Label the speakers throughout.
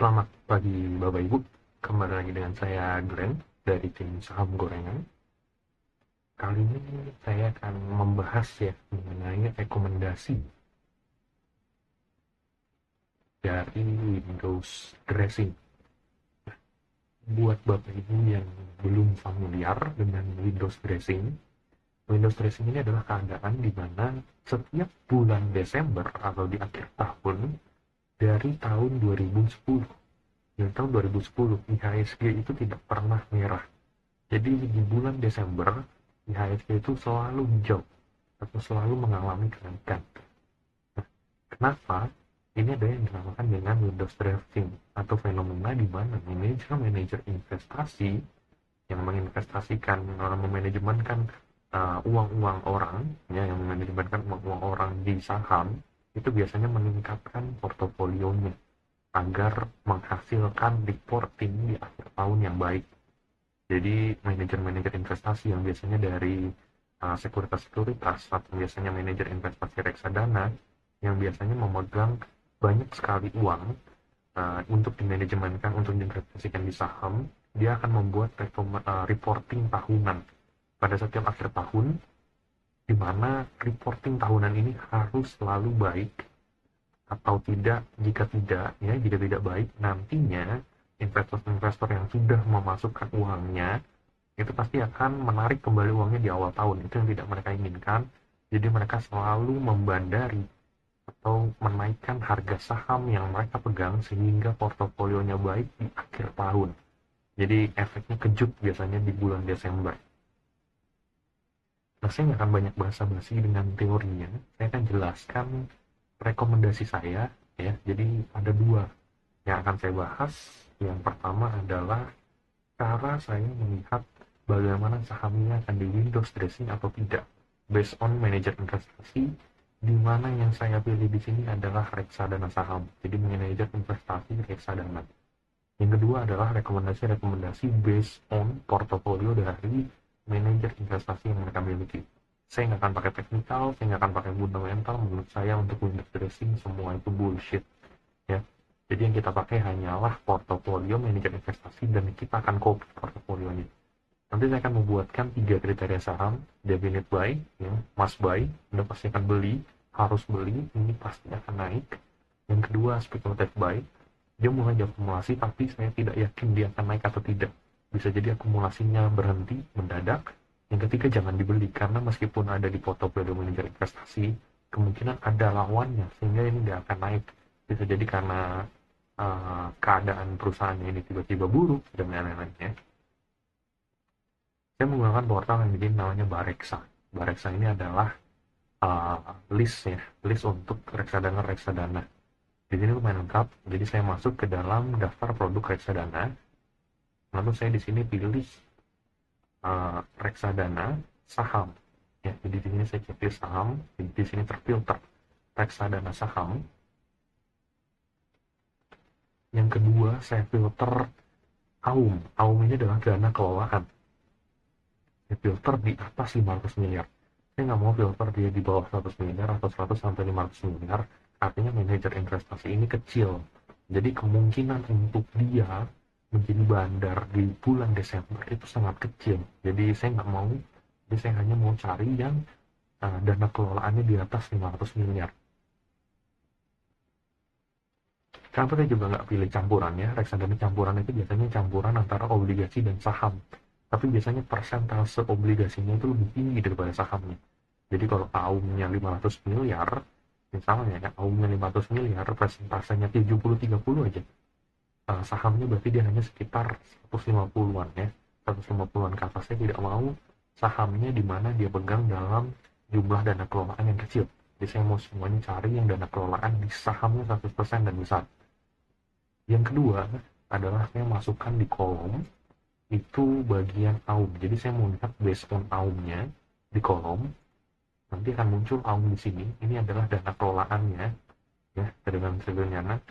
Speaker 1: Selamat pagi Bapak Ibu, kembali lagi dengan saya Glenn dari tim Saham Gorengan. Kali ini saya akan membahas ya mengenai rekomendasi dari Windows Dressing. Buat Bapak Ibu yang belum familiar dengan Windows Dressing ini adalah keadaan di mana setiap bulan Desember atau di akhir tahun dari tahun 2010, dari tahun 2010 IHSG itu tidak pernah merah. Jadi di bulan Desember, IHSG itu selalu hijau atau selalu mengalami kenaikan. Nah, kenapa? Ini ada yang dinamakan dengan Windows drafting atau fenomena di mana manajer investasi yang menginvestasikan, memanajemenkan uang-uang orang, ya, yang memanajemenkan uang-uang orang di saham, itu biasanya meningkatkan portofolionya agar menghasilkan reporting di akhir tahun yang baik. Jadi manajer investasi yang biasanya dari sekuritas-sekuritas atau biasanya manajer investasi reksadana yang biasanya memegang banyak sekali uang untuk dimanajemenkan, untuk diinvestasikan di saham, dia akan membuat reporting tahunan pada setiap akhir tahun, di mana reporting tahunan ini harus selalu baik, atau tidak. Jika tidak baik, nantinya investor-investor yang sudah memasukkan uangnya itu pasti akan menarik kembali uangnya di awal tahun. Itu yang tidak mereka inginkan. Jadi mereka selalu membandari atau menaikkan harga saham yang mereka pegang sehingga portofolionya baik di akhir tahun. Jadi efeknya kejut biasanya di bulan Desember. Nah, saya nggak akan banyak basa-basi dengan teorinya. Saya akan jelaskan rekomendasi saya, ya. Jadi ada dua yang akan saya bahas. Yang pertama adalah cara saya melihat bagaimana sahamnya akan di Windows dressing atau tidak, based on manajer investasi, di mana yang saya pilih di sini adalah reksadana saham. Jadi manajer investasi reksadana. Yang kedua adalah rekomendasi-rekomendasi based on portofolio dari manajer investasi yang mereka miliki. Saya nggak akan pakai teknikal, saya nggak akan pakai fundamental. Menurut saya untuk Windows dressing semua itu bullshit, ya. Jadi yang kita pakai hanyalah portofolio manajer investasi dan kita akan copy portofolionya. Nanti saya akan membuatkan 3 kriteria saham, definite buy, ya, must buy, Anda pasti akan beli, harus beli, ini pasti akan naik. Yang kedua, speculative buy, dia mulai akumulasi tapi saya tidak yakin dia akan naik atau tidak. Bisa jadi akumulasinya berhenti, mendadak. Yang ketiga, jangan dibeli, karena meskipun ada di portofolio manajer investasi, kemungkinan ada lawannya, sehingga ini tidak akan naik. Bisa jadi karena keadaan perusahaannya ini tiba-tiba buruk, dan lain-lain, ya. Saya menggunakan portal yang begini namanya Bareksa. Bareksa ini adalah list untuk reksadana. Di sini lumayan lengkap, jadi saya masuk ke dalam daftar produk reksadana, lalu saya di sini pilih reksadana saham. Ya, jadi di sini saya pilih saham, di sini terfilter reksadana saham. Yang kedua, saya filter AUM. AUM ini adalah dana kelolaan. Saya filter di atas 500 miliar. Saya nggak mau filter dia di bawah 100 miliar atau 100 sampai 500 miliar. Artinya manajer investasi ini kecil. Jadi kemungkinan untuk dia menjadi bandar di bulan Desember itu sangat kecil. Jadi saya nggak mau, jadi saya hanya mau cari yang dana kelolaannya di atas 500 miliar. Kenapa saya juga nggak pilih campuran, ya? Reksadana campuran itu biasanya campuran antara obligasi dan saham. Tapi biasanya persentase obligasinya itu lebih tinggi daripada sahamnya. Jadi kalau AUM-nya 500 miliar, misalnya ya, AUM-nya 500 miliar, persentasenya 70-30 aja. Sahamnya berarti dia hanya sekitar 150-an, ya. 150-an ke atas. Saya tidak mau sahamnya di mana dia pegang dalam jumlah dana kelolaan yang kecil. Jadi saya mau semuanya cari yang dana kelolaan di sahamnya 100% dan besar. Yang kedua adalah saya masukkan di kolom itu bagian AUM. Jadi saya mau lihat based on AUM-nya di kolom. Nanti akan muncul AUM di sini. Ini adalah dana kelolaannya, ya, dengan segala.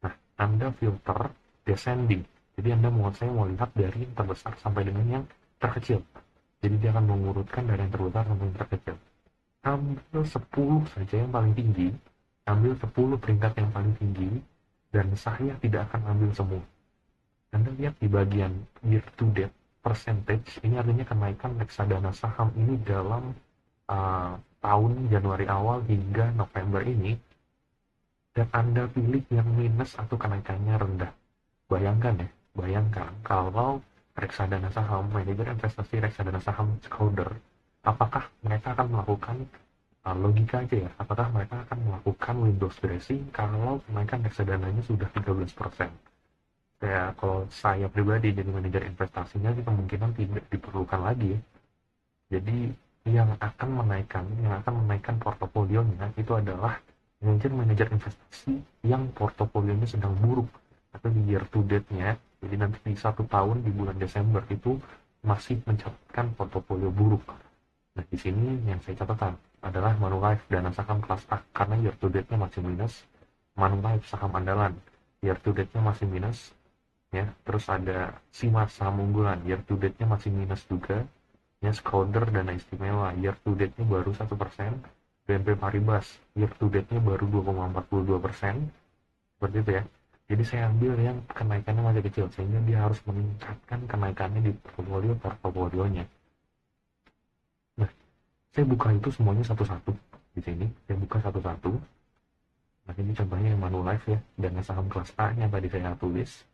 Speaker 1: Nah, Anda filter descending. Jadi saya mau lihat dari yang terbesar sampai dengan yang terkecil. Jadi dia akan mengurutkan dari yang terbesar sampai yang terkecil. Ambil 10 saja yang paling tinggi. Ambil 10 peringkat yang paling tinggi. dan saya tidak akan ambil semua. Anda lihat di bagian year to date percentage, ini artinya kenaikan reksadana saham ini dalam tahun Januari awal hingga November ini, dan Anda pilih yang minus atau kenaikannya rendah. Bayangkan kalau reksadana saham, manajer investasi reksadana saham Schroder, apakah mereka akan melakukan logika aja ya, apakah mereka akan melakukan windows dressing kalau kenaikan reksadananya sudah 13%? Kalau saya pribadi jadi manajer investasinya sih kemungkinan tidak diperlukan lagi ya. Jadi yang akan menaikkan portofolionya itu adalah manajer investasi yang portofolionya sedang buruk atau di year to date-nya. Jadi nanti di 1 tahun di bulan Desember itu masih mencatatkan portofolio buruk. Nah, di sini yang saya catatkan adalah Manulife dana saham kelas A karena year to date-nya masih minus. Manulife saham andalan year to date-nya masih minus ya. Terus ada Simas saham unggulan year to date-nya masih minus juga ya. Schroder dana istimewa year to date-nya baru 1%. BNP Paribas year to date-nya baru 2,42%. Seperti itu ya. Jadi saya ambil yang kenaikannya masih kecil sehingga dia harus meningkatkan kenaikannya di portofolionya. Nah, saya buka itu semuanya satu-satu di sini. Saya buka satu-satu. Nah, ini contohnya yang Manulife ya, dana saham kelas A yang tadi saya tulis.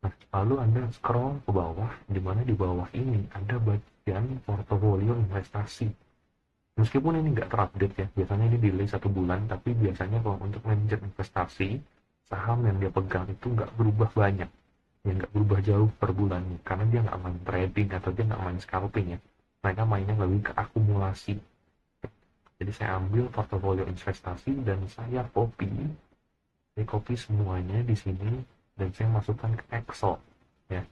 Speaker 1: Nah, lalu Anda scroll ke bawah, di mana di bawah ini ada bagian portofolio investasi. Meskipun ini nggak terupdate ya, biasanya ini delay 1 bulan, tapi biasanya kalau untuk manajer investasi, saham yang dia pegang itu nggak berubah banyak, yang nggak berubah jauh per bulannya, karena dia nggak main trading atau dia nggak main scalping ya. Mereka mainnya lebih ke akumulasi. Jadi saya ambil portofolio investasi dan saya copy semuanya di sini dan saya masukkan ke Excel ya.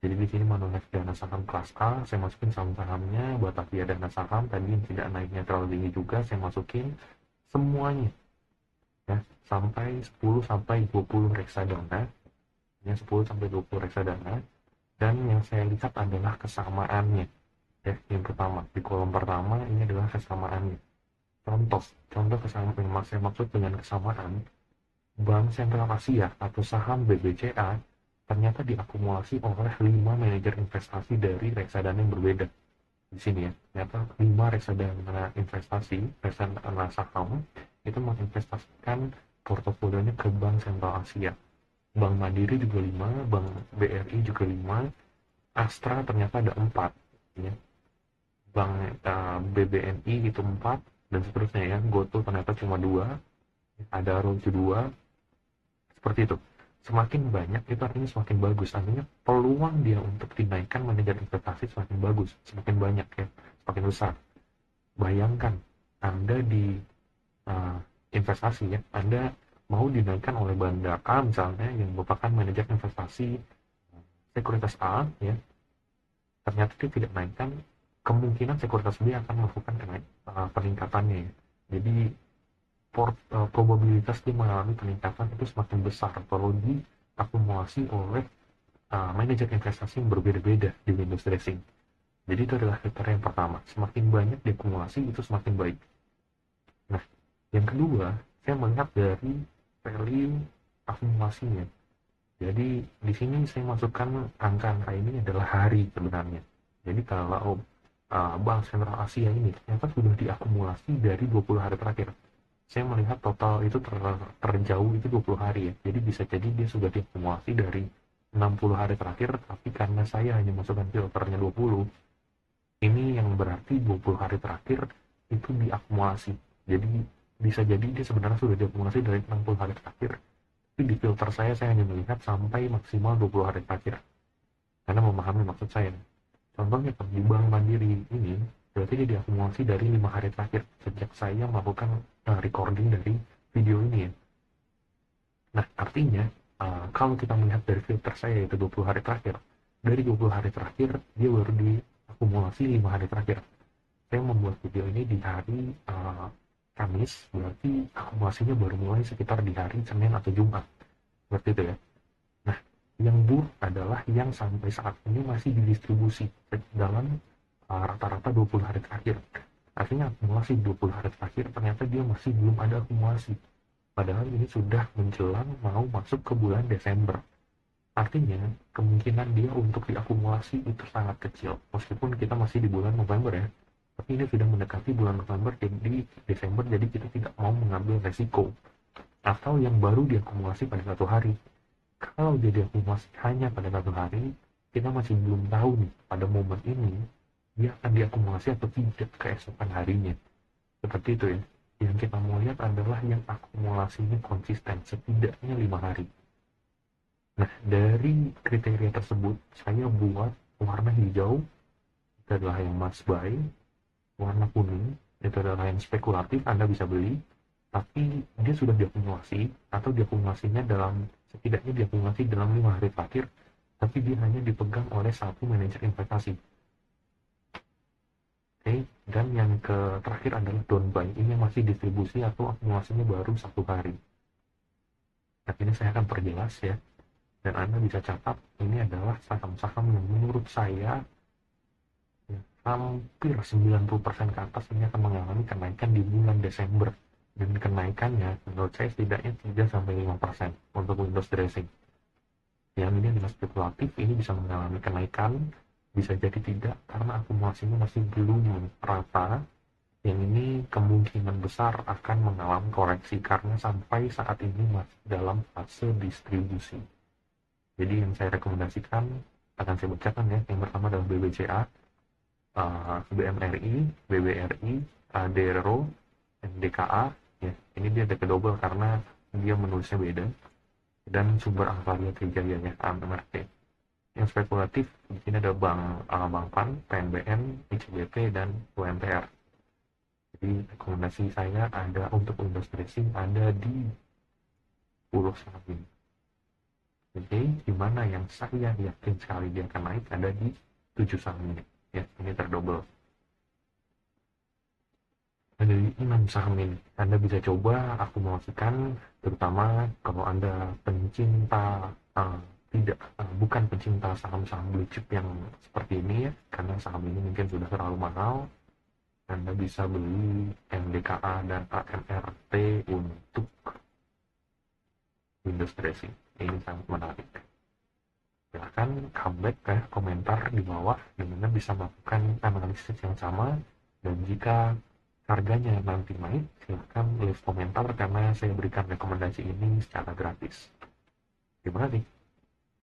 Speaker 1: Jadi di sini Manulife dana saham kelas A, saya masukin saham-sahamnya. Batavia dana saham tadi yang tidak naiknya terlalu tinggi juga saya masukin semuanya ya, sampai 10 sampai 20 reksadana ya, 10 sampai 20 reksadana. Dan yang saya lihat adalah kesamaannya ya. Yang pertama di kolom pertama ini adalah kesamaannya. Contoh kesamaan yang saya maksud dengan kesamaan, Bank Sentral Asia atau saham BBCA ternyata diakumulasi oleh 5 manajer investasi dari reksadana yang berbeda. Di sini ya, ternyata 5 reksadana investasi, reksadana saham itu menginvestasikan portofolionya ke Bank Sentral Asia. Bank Mandiri juga 5, Bank BRI juga 5, Astra ternyata ada 4 ya. Bank BBNI itu 4 dan seterusnya ya. GoTo ternyata cuma 2, Adaro itu 2, seperti itu. Semakin banyak itu artinya semakin bagus, artinya peluang dia untuk dinaikkan manajer investasi semakin bagus, semakin banyak ya, semakin besar. Bayangkan Anda di investasi ya, Anda mau dinaikkan oleh Bandaka misalnya yang merupakan manajer investasi sekuritas A ya, ternyata dia tidak naikkan, kemungkinan sekuritas B akan melakukan peningkatannya ya. Jadi probabilitas dia mengalami peningkatan itu semakin besar kalau diakumulasi oleh manajer investasi yang berbeda-beda di windows dressing. Jadi itu adalah kriteria yang pertama, semakin banyak diakumulasi itu semakin baik. Nah, yang kedua, saya melihat dari value akumulasinya. Jadi di sini saya masukkan angka-angka ini adalah hari sebenarnya. Jadi kalau Bank Sentral Asia ini ternyata sudah diakumulasi dari 20 hari terakhir. Saya melihat total itu terjauh itu 20 hari ya. Jadi bisa jadi dia sudah diakumulasi dari 60 hari terakhir, tapi karena saya hanya masukkan filternya 20, ini yang berarti 20 hari terakhir itu diakumulasi. Jadi bisa jadi dia sebenarnya sudah diakumulasi dari 60 hari terakhir. Tapi di filter saya hanya melihat sampai maksimal 20 hari terakhir. Karena memahami maksud saya. Contohnya di Bank Mandiri ini, berarti dia diakumulasi dari 5 hari terakhir sejak saya melakukan recording dari video ini ya. Nah, artinya kalau kita melihat dari filter saya yaitu 20 hari terakhir, dari 20 hari terakhir dia baru diakumulasi 5 hari terakhir. Saya membuat video ini di hari Kamis, berarti akumulasinya baru mulai sekitar di hari Senin atau Jumat. Seperti itu ya. Nah, yang buruk adalah yang sampai saat ini masih didistribusi dalam rata-rata 20 hari terakhir. Artinya akumulasi 20 hari terakhir ternyata dia masih belum ada akumulasi. Padahal ini sudah menjelang mau masuk ke bulan Desember. Artinya, kemungkinan dia untuk diakumulasi itu sangat kecil. Meskipun kita masih di bulan November ya. Tapi ini sudah mendekati bulan November, jadi Desember, jadi kita tidak mau mengambil resiko. Atau yang baru diakumulasi pada satu hari. Kalau dia diakumulasi hanya pada satu hari, kita masih belum tahu nih pada momen ini dia akan diakumulasi atau tidak keesokan harinya. Seperti itu ya. Yang kita mau lihat adalah yang akumulasinya konsisten, setidaknya 5 hari. Nah, dari kriteria tersebut, saya buat warna hijau, itu adalah yang must buy, warna kuning, itu adalah yang spekulatif, Anda bisa beli, tapi dia sudah diakumulasi, atau diakumulasinya setidaknya diakumulasi dalam 5 hari terakhir, tapi dia hanya dipegang oleh satu manajer investasi. Oke, dan yang terakhir adalah down buy, ini masih distribusi atau akumulasinya baru 1 hari. Nah, ini saya akan perjelas ya. Dan Anda bisa catat, ini adalah saham-saham yang menurut saya ya, hampir 90% ke atas ini akan mengalami kenaikan di bulan Desember. Dan kenaikannya menurut saya setidaknya 3-5% untuk Windows dressing. Yang ini adalah spekulatif, ini bisa mengalami kenaikan, bisa jadi tidak karena akumulasinya masih belum rata. Yang ini kemungkinan besar akan mengalami koreksi karena sampai saat ini masih dalam fase distribusi. Jadi yang saya rekomendasikan akan saya bacakan ya. Yang pertama adalah BBCA, BMRI, BBRI, ADRO, NDKA. Ya, ini dia DP double karena dia menulisnya beda. Dan sumber Alvaria Trijaya ya, AMRT. Yang spekulatif di sini ada Bank Pan, PNBN, ICBP, dan UMPR. Jadi rekomendasi saya ada untuk Windows dressing ada di 10 saham ini. Oke, di mana yang saya yakin sekali dia akan naik ada di 7 saham ini. Ya, ini terdouble. Ada di 6 saham ini. Anda bisa coba akumulasikan, terutama kalau Anda pencinta bukan pencinta saham-saham blue chip yang seperti ini ya, karena saham ini mungkin sudah terlalu mahal. Anda bisa beli NDKA dan AMRT untuk Windows dressing. Ini sangat menarik. Silahkan comeback ke komentar di bawah dan Anda bisa melakukan analisis yang sama, dan jika harganya nanti naik, silahkan leave komentar karena saya berikan rekomendasi ini secara gratis. Terima kasih.